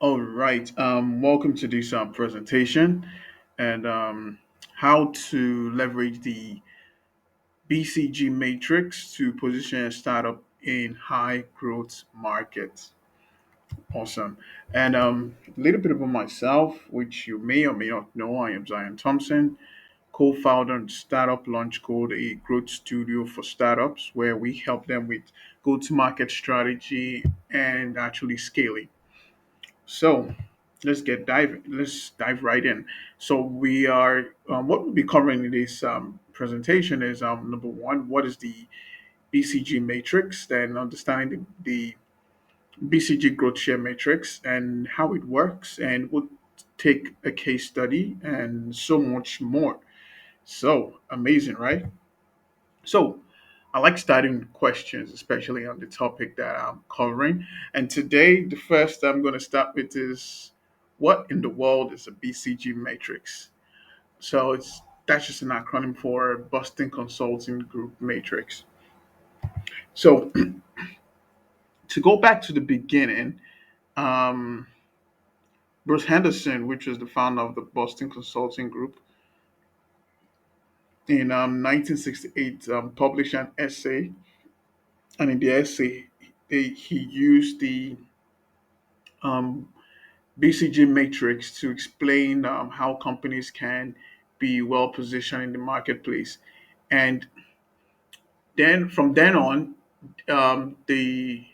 All right. Welcome to this presentation and how to leverage the BCG Matrix to position a startup in high growth markets. Awesome. And a little bit about myself, which you may or may not know. I am Zion Thompson, co-founder and startup launch called a growth studio for startups, where we help them with go-to-market strategy and actually scaling. So let's dive right in. So we are what we'll be covering in this presentation is number one, what is the BCG matrix, then understanding the BCG growth share matrix and how it works, and we'll take a case study and so much more. So amazing, right? So I like starting with questions, especially on the topic that I'm covering. And today, the first I'm going to start with is what in the world is a BCG matrix? So it's that's just an acronym for Boston Consulting Group Matrix. So to go back to the beginning, um, Bruce Henderson, which was the founder of the Boston Consulting Group, in 1968 published an essay, and in the essay, he used the um, BCG Matrix to explain how companies can be well positioned in the marketplace. And then from then on, the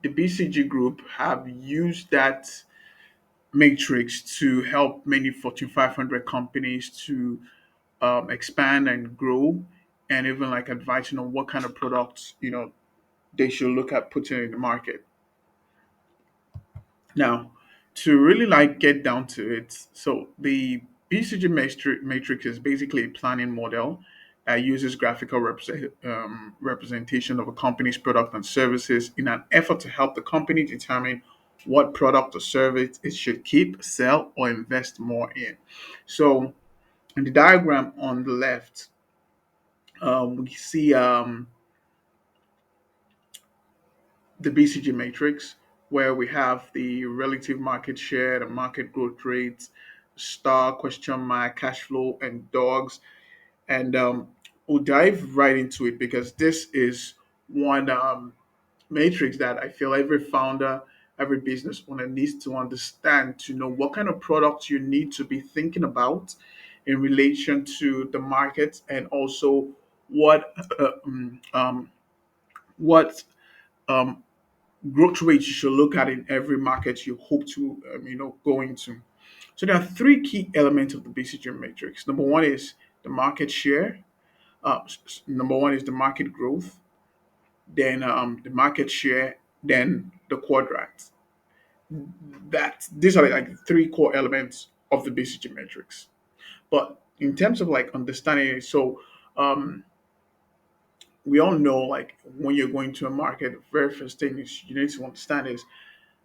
BCG group have used that matrix to help many Fortune 500 companies to expand and grow, and even like advising on what kind of products they should look at putting in the market. Now, to really like get down to it, so the BCG matrix is basically a planning model that uses graphical representation of a company's product and services in an effort to help the company determine what product or service it should keep, sell, or invest more in. So, in the diagram on the left, we see the BCG matrix, where we have the relative market share, the market growth rates, star, question mark, cash flow, and dogs. And we'll dive right into it because this is one matrix that I feel every founder, every business owner needs to understand to know what kind of products you need to be thinking about in relation to the market, and also what what um, growth rates you should look at in every market you hope to go into. So there are three key elements of the BCG matrix. Number one is the market share. Number one is the market growth, then the market share, then the quadrant. That these are like three core elements of the BCG matrix. But in terms of like understanding it, so we all know like when you're going to a market, the very first thing is you need to understand is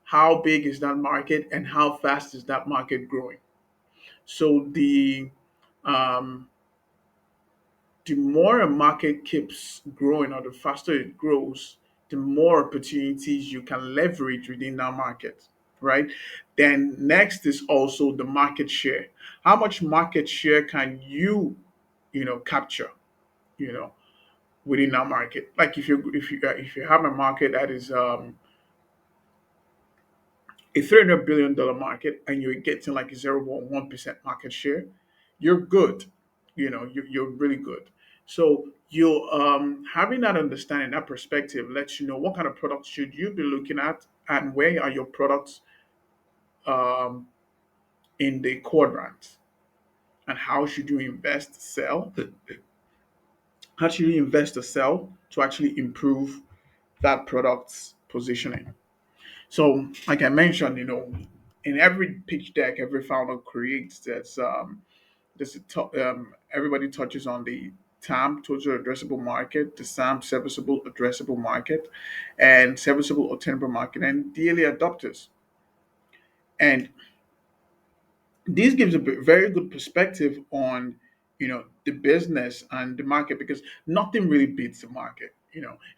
how big is that market and how fast is that market growing. So um, the more a market keeps growing or the faster it grows, the more opportunities you can leverage within that market, right? Then next is also the market share. How much market share can capture, you know, within that market? Like if you have a market that is a $300 billion market and you're getting like a 0.1% market share, you're good. You're really good. So you having that understanding, that perspective lets you know what kind of products should you be looking at and where are your products um, in the quadrant, and how should you invest, sell, how should you invest or sell to actually improve that product's positioning. So, like I mentioned, in every pitch deck, every founder creates everybody touches on the TAM, total addressable market, the SAM, serviceable addressable market, and serviceable obtainable market, and daily adopters. And this gives a very good perspective on the business and the market, because nothing really beats the market.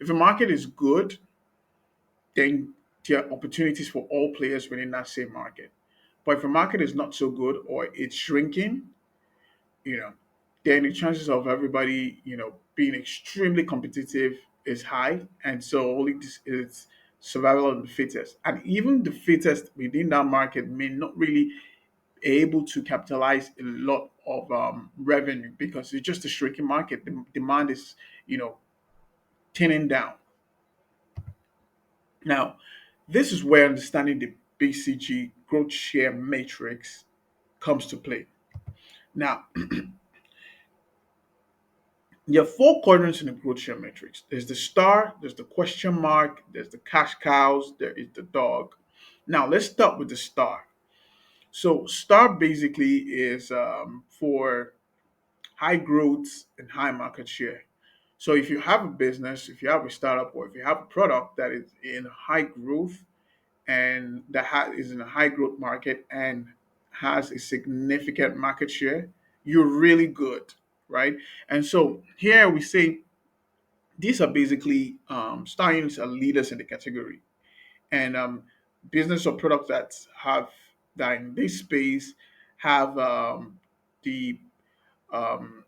If a market is good, then there are opportunities for all players within that same market. But if a market is not so good or it's shrinking, you know, then the chances of everybody, being extremely competitive is high. And so only this is survival of the fittest. And even the fittest within that market may not really able to capitalize a lot of revenue because it's just a shrinking market. The demand is, thinning down. Now, this is where understanding the BCG growth share matrix comes to play. Now, there are four quadrants in the growth share matrix. There's the star, there's the question mark, there's the cash cows, there is the dog. Now, let's start with the star. So, star basically is for high growth and high market share. So if you have a business, if you have a startup, or if you have a product that is in high growth and is in a high growth market and has a significant market share, you're really good, right? And so here we say these are basically star units are leaders in the category, and business or products that in this space have the um,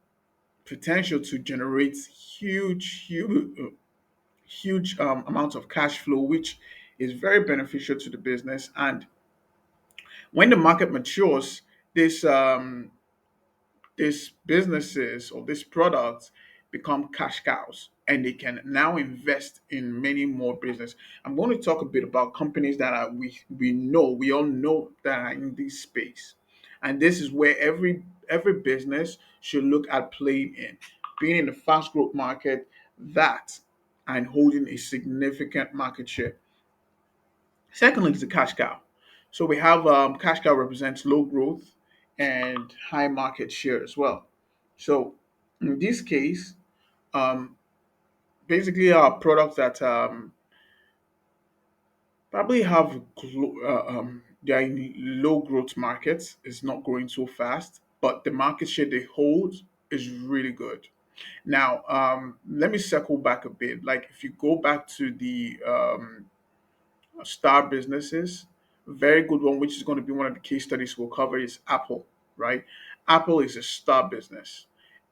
potential to generate huge amounts of cash flow, which is very beneficial to the business. And when the market matures, this these businesses or these products become cash cows and they can now invest in many more business. I'm going to talk a bit about companies that we all know that are in this space. And this is where every business should look at playing in, being in a fast growth market that and holding a significant market share. Secondly is the cash cow. So we have cash cow represents low growth and high market share as well. So in this case, um, basically our products that probably have they are in low growth markets. It's not growing so fast, but the market share they hold is really good. Now, let me circle back a bit. Like if you go back to the star businesses. A very good one, which is going to be one of the case studies we'll cover, is Apple, right? Apple is a star business,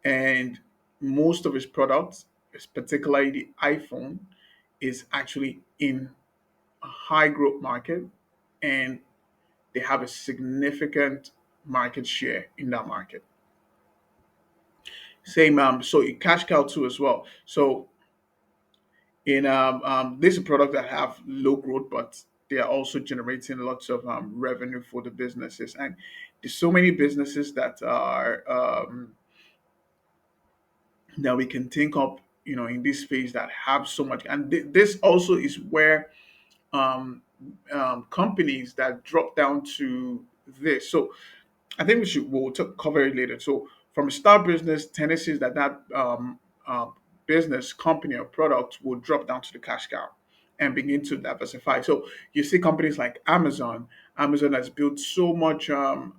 and most of its products, particularly the iPhone, is actually in a high growth market, and they have a significant market share in that market. Same, so cash cow too as well. So in this is a product that have low growth, but they are also generating lots of revenue for the businesses. And there's so many businesses that are that we can think of, in this space that have so much. And this also is where um, companies that drop down to this. So I think cover it later. So from a start business tendencies that business company or product will drop down to the cash cow and begin to diversify. So you see companies like Amazon. Amazon has built so much growth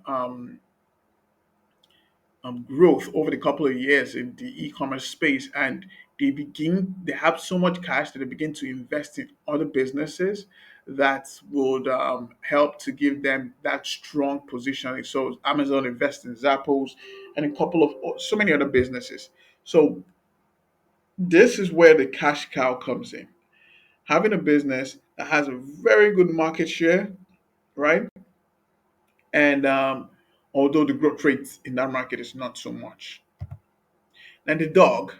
over the couple of years in the e-commerce space, and they have so much cash that they begin to invest in other businesses that would help to give them that strong positioning. So Amazon invests in Zappos and a couple of so many other businesses. So this is where the cash cow comes in. Having a business that has a very good market share, right? And although the growth rate in that market is not so much. And the dog,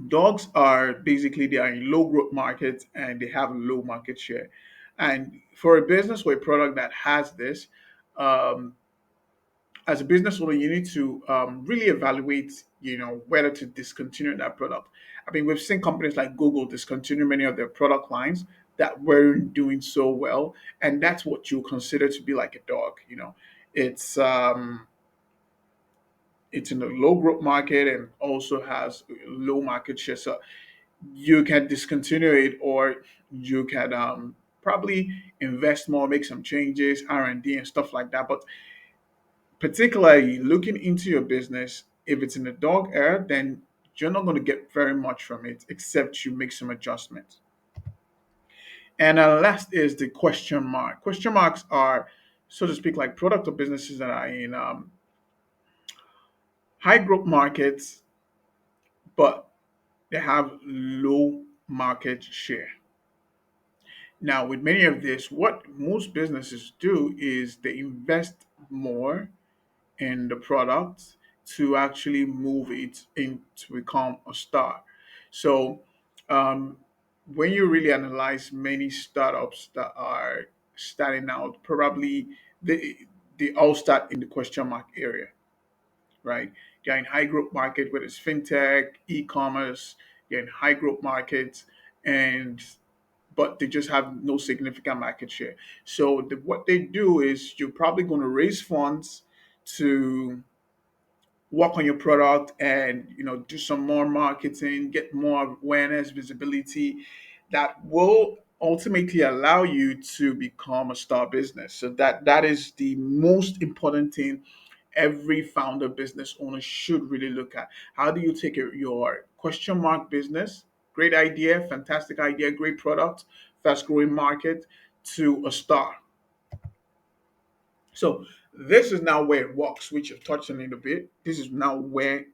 dogs are basically they are in low growth markets and they have low market share. And for a business or a product that has this, um, as a business owner, you need to really evaluate, whether to discontinue that product. I mean, we've seen companies like Google discontinue many of their product lines that weren't doing so well, and that's what you consider to be like a dog. It's it's in a low growth market and also has low market share. So you can discontinue it, or you can probably invest more, make some changes, R&D and stuff like that. But particularly looking into your business, if it's in the dog era, then you're not going to get very much from it except you make some adjustments. And last is the question mark. Question marks are, so to speak, like product or businesses that are in high growth markets, but they have low market share. Now, with many of this, what most businesses do is they invest more in the product to actually move it in to become a star. So, um, when you really analyze many startups that are starting out, probably they all start in the question mark area, right? They're in high growth market, whether it's fintech, e-commerce, they're in high growth markets, and but they just have no significant market share. So what they do is you're probably going to raise funds to work on your product and do some more marketing, get more awareness, visibility that will ultimately allow you to become a star business. So that is the most important thing every founder business owner should really look at. How do you take your question mark business, great idea, fantastic idea, great product, fast growing market, to a star? So this is now where it works, which you've touched on it a bit. This is now where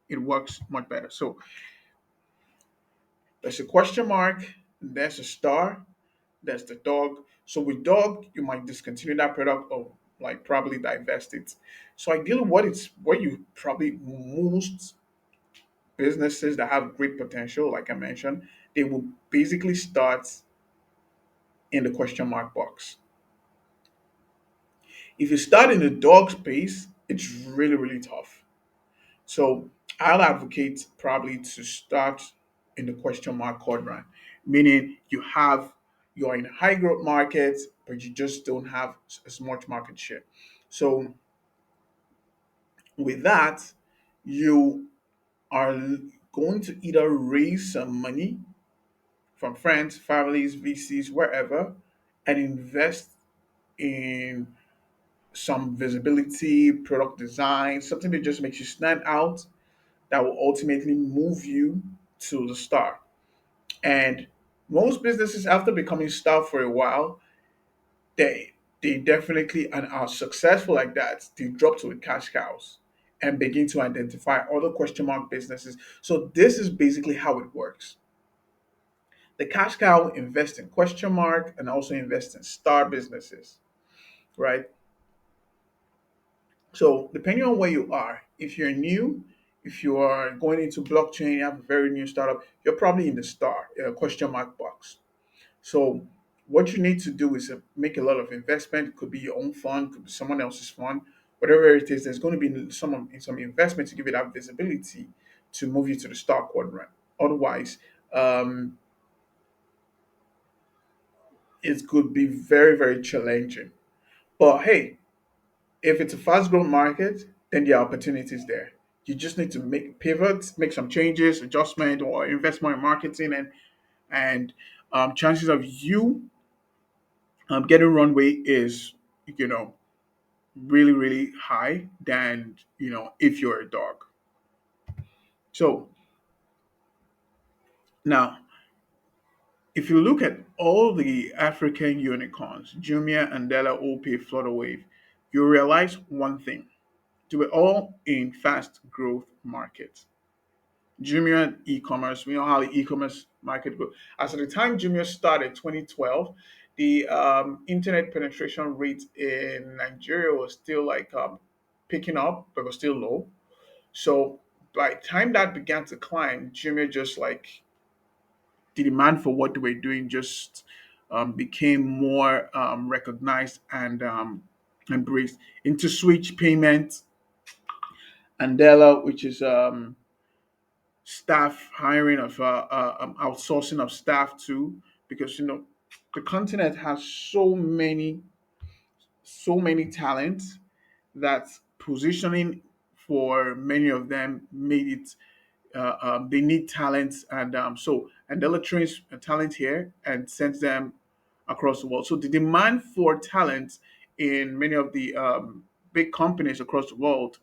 it works much better. So there's a question mark, there's a star, there's the dog. So with dog, you might discontinue that product or like probably divest it. So ideally, what you probably most businesses that have great potential, like I mentioned, they will basically start in the question mark box. If you start in the dog space, it's really, really tough. So I'll advocate probably to start in the question mark quadrant, meaning you're in high growth markets, but you just don't have as much market share. So with that, you are going to either raise some money from friends, families, VCs, wherever, and invest in some visibility, product design, something that just makes you stand out, that will ultimately move you to the star. And most businesses, after becoming star for a while, they they definitely and are successful like that. They drop to the cash cows and begin to identify other question mark businesses. So this is basically how it works. The cash cow invests in question mark and also invests in star businesses, right? So depending on where you are, if you're new, if you are going into blockchain, you have a very new startup, you're probably in the star question mark box. So what you need to do is make a lot of investment. It could be your own fund, could be someone else's fund, whatever it is. There's going to be some investment to give it that visibility to move you to the star quadrant. Otherwise, um, it could be very very challenging. But hey, if it's a fast growing market, then there are opportunities there. You just need to make pivots, make some changes, adjustment, or invest more in marketing, and chances of you getting runway is you know really really high than if you're a dog. So now, if you look at all the African unicorns, Jumia, Andela, Opay, Flutterwave, you realize one thing: they were all in fast growth markets. Jumia e-commerce. We know how the e-commerce market goes. As at the time Jumia started, 2012, the internet penetration rate in Nigeria was still like picking up, but was still low. So by the time that began to climb, Jumia just like the demand for what they were doing just became more recognized and embraced. Into switch payment, Andela, which is staff hiring of outsourcing of staff too, because the continent has so many talents that positioning for many of them made it they need talents, and Andela trains talent here and sends them across the world. So the demand for talent in many of the big companies across the world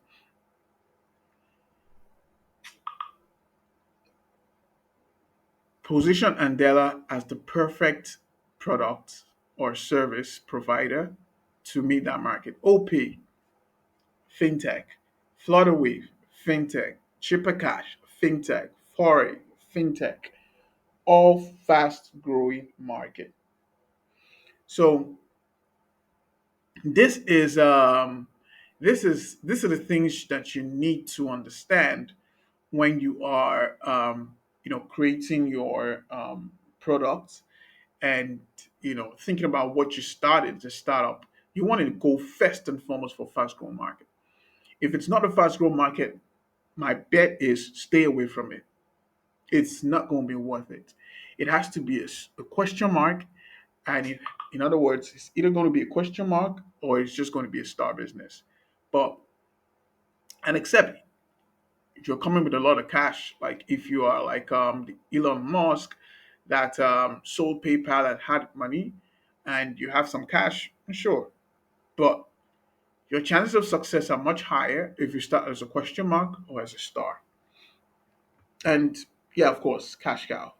position Andela as the perfect product or service provider to meet that market. OP, fintech. Flutterwave, fintech. Chipper Cash, fintech. Foreign, fintech. All fast growing market. So this is these are the things that you need to understand when you are creating your product, and thinking about what you started to start up. You want to go first and foremost for fast growing market. If it's not a fast growing market, my bet is stay away from it. It's not going to be worth it. It has to be a question mark, and in other words, it's either going to be a question mark or it's just going to be a star business. But and except if you're coming with a lot of cash, like if you are like the Elon Musk that sold PayPal and had money, and you have some cash, sure. But your chances of success are much higher if you start as a question mark or as a star. And yeah, of course, cash cow.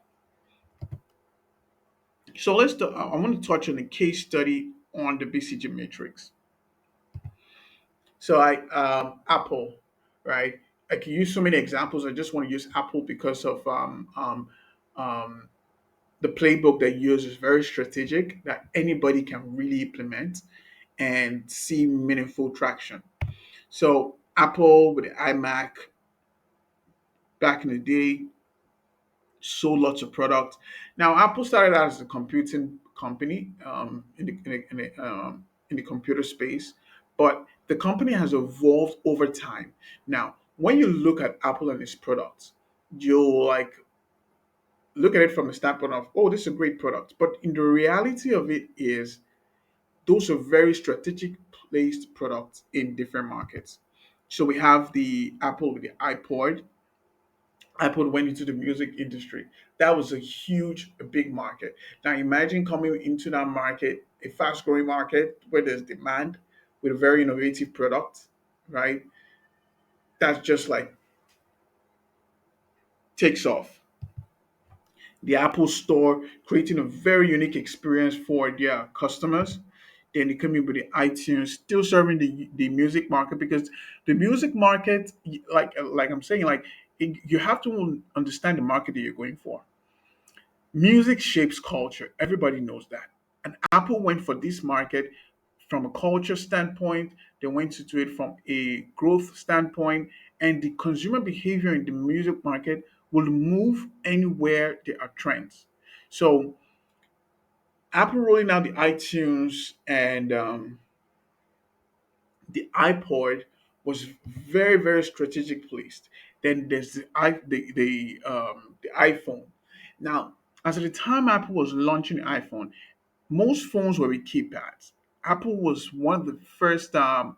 So I want to touch on a case study on the BCG Matrix. So Apple, right? I can use so many examples. I just want to use Apple because of um, the playbook they use is very strategic that anybody can really implement and see meaningful traction. So Apple with the iMac back in the day sold lots of products. Now Apple started out as a computing company in the computer space, but the company has evolved over time. Now, when you look at Apple and its products, you'll like look at it from the standpoint of, oh, this is a great product. But in the reality of it is those are very strategic placed products in different markets. So we have the Apple with the iPod. iPod went into the music industry. That was a big market. Now imagine coming into that market, a fast growing market where there's demand with a very innovative product, right? That's just like takes off. The Apple Store, creating a very unique experience for their customers. Then they come in with the iTunes, still serving the music market, because the music market, like I'm saying, you have to understand the market that you're going for. Music shapes culture. Everybody knows that. And Apple went for this market from a culture standpoint. They went into it from a growth standpoint. And the consumer behavior in the music market will move anywhere there are trends. So Apple rolling out the iTunes and the iPod was very, very strategic placed. Then there's the iPhone. Now, as at the time Apple was launching the iPhone, most phones were with keypads. Apple was one of the first uh,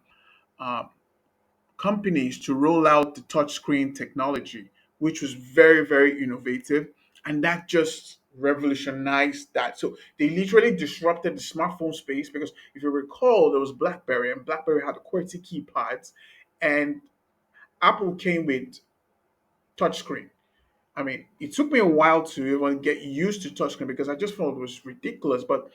companies to roll out the touchscreen technology, which was very, very innovative. And that just revolutionized that. So they literally disrupted the smartphone space because if you recall, there was BlackBerry, and BlackBerry had QWERTY keypads, and Apple came with touchscreen. I mean, it took me a while to even get used to touchscreen because I just thought it was ridiculous. But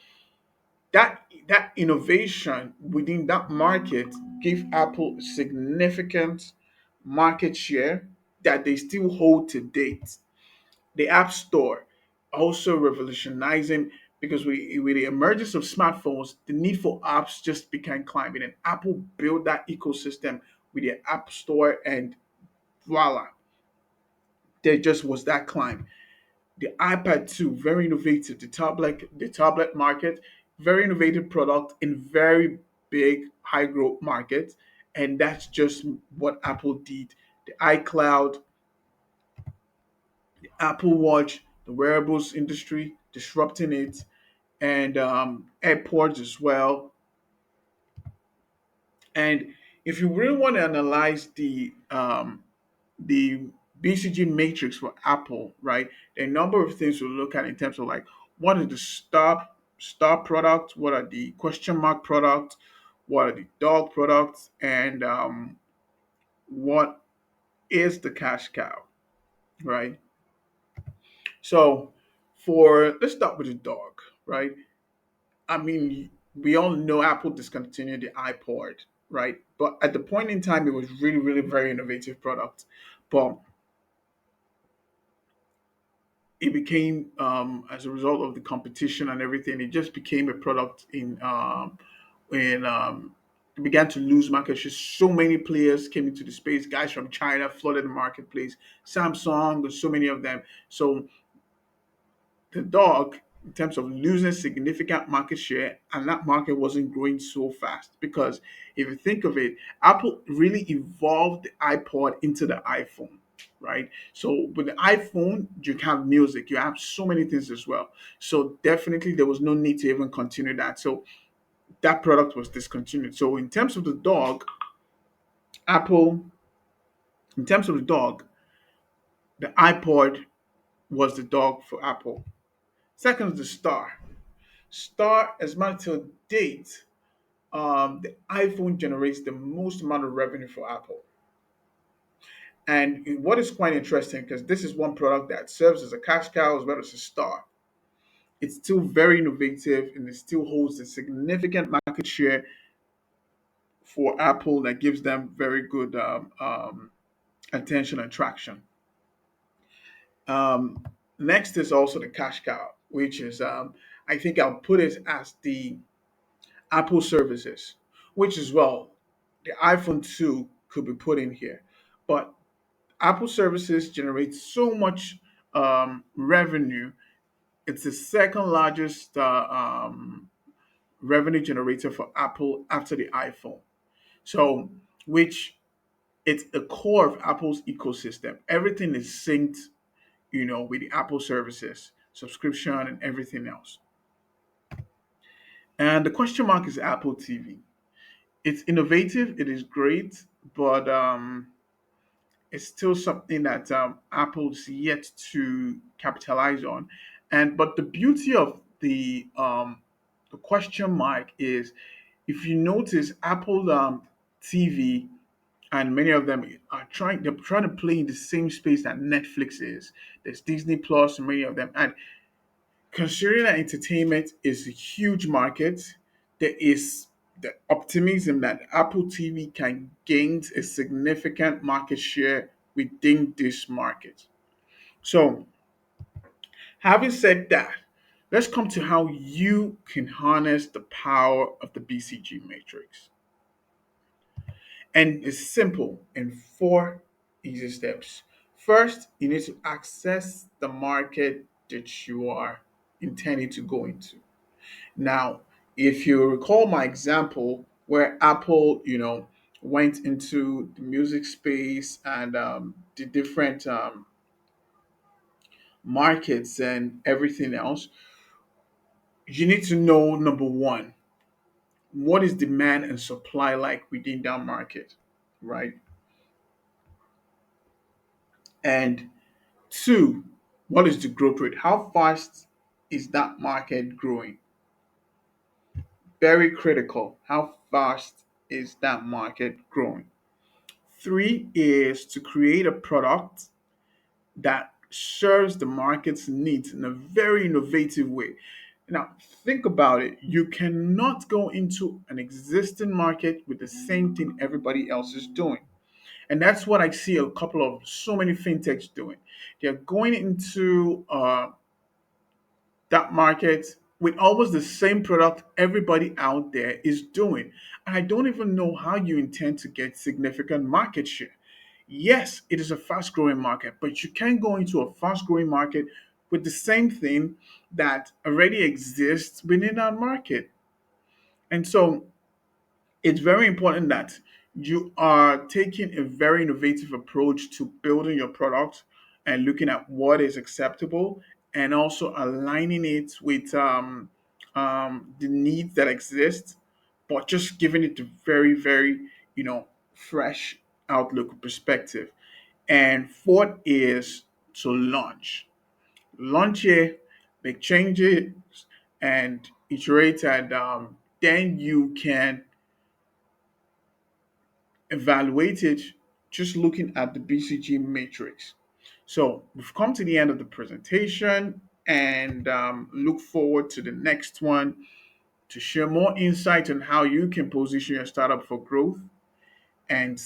that innovation within that market gave Apple significant market share that they still hold to date. The App Store also revolutionizing because with the emergence of smartphones, the need for apps just began climbing, and Apple built that ecosystem with the App Store, and voila, there just was that climb. The iPad 2, very innovative. The tablet market, very innovative product in very big high growth market, and that's just what Apple did. The iCloud, the Apple Watch, the wearables industry, disrupting it, and AirPods as well. And if you really want to analyze the BCG matrix for Apple, right? There are a number of things to look at in terms of like what are the star products, what are the question mark products, what are the dog products, and what is the cash cow, right? So for let's start with the dog, right? I mean, we all know Apple discontinued the iPod, right? But at the point in time, it was really, really very innovative product. But it became, as a result of the competition and everything, it just became a product in it began to lose market share. So many players came into the space. Guys from China flooded the marketplace. Samsung, there's so many of them. So the dog, in terms of losing significant market share, and that market wasn't growing so fast because if you think of it, Apple really evolved the iPod into the iPhone, right? So with the iPhone, you have music, you have so many things as well. So definitely there was no need to even continue that. So that product was discontinued. So in terms of the dog, Apple, in terms of the dog, the iPod was the dog for Apple. Second is the star. Star, as matter till date, the iPhone generates the most amount of revenue for Apple. And what is quite interesting, because this is one product that serves as a cash cow as well as a star. It's still very innovative and it still holds a significant market share for Apple that gives them very good attention and traction. Um, Next is also the cash cow, which is, I think I'll put it as the Apple services, which as well, the iPhone 2 could be put in here. But Apple services generates so much revenue. It's the second largest revenue generator for Apple after the iPhone. So, which it's a core of Apple's ecosystem. Everything is synced, with the Apple services, subscription, and everything else. And the question mark is Apple TV. It's innovative, it is great, but it's still something that Apple's yet to capitalize on. And but the beauty of the question mark is, if you notice, Apple TV and many of them are trying to play in the same space that Netflix is. There's Disney Plus, and many of them, and considering that entertainment is a huge market, there is the optimism that Apple TV can gain a significant market share within this market. So, having said that, let's come to how you can harness the power of the BCG matrix. And it's simple in four easy steps. First, you need to access the market that you are intending to go into. Now, if you recall my example where Apple, went into the music space and the different markets and everything else, you need to know number one, what is demand and supply like within that market, right? And two, what is the growth rate? How fast is that market growing? Very critical. How fast is that market growing? Three is to create a product that serves the market's needs in a very innovative way. Now, think about it. You cannot go into an existing market with the same thing everybody else is doing. And that's what I see a couple of so many fintechs doing. They're going into that market with almost the same product everybody out there is doing. And I don't even know how you intend to get significant market share. Yes, it is a fast growing market, but you can't go into a fast growing market with the same thing that already exists within that market. And so it's very important that you are taking a very innovative approach to building your product and looking at what is acceptable and also aligning it with the needs that exist, but just giving it a very, very, fresh outlook perspective. And fourth is to launch. Launch it, make changes, and iterate, and then you can evaluated just looking at the BCG matrix. So we've come to the end of the presentation and look forward to the next one. to share more insight on how you can position your startup for growth and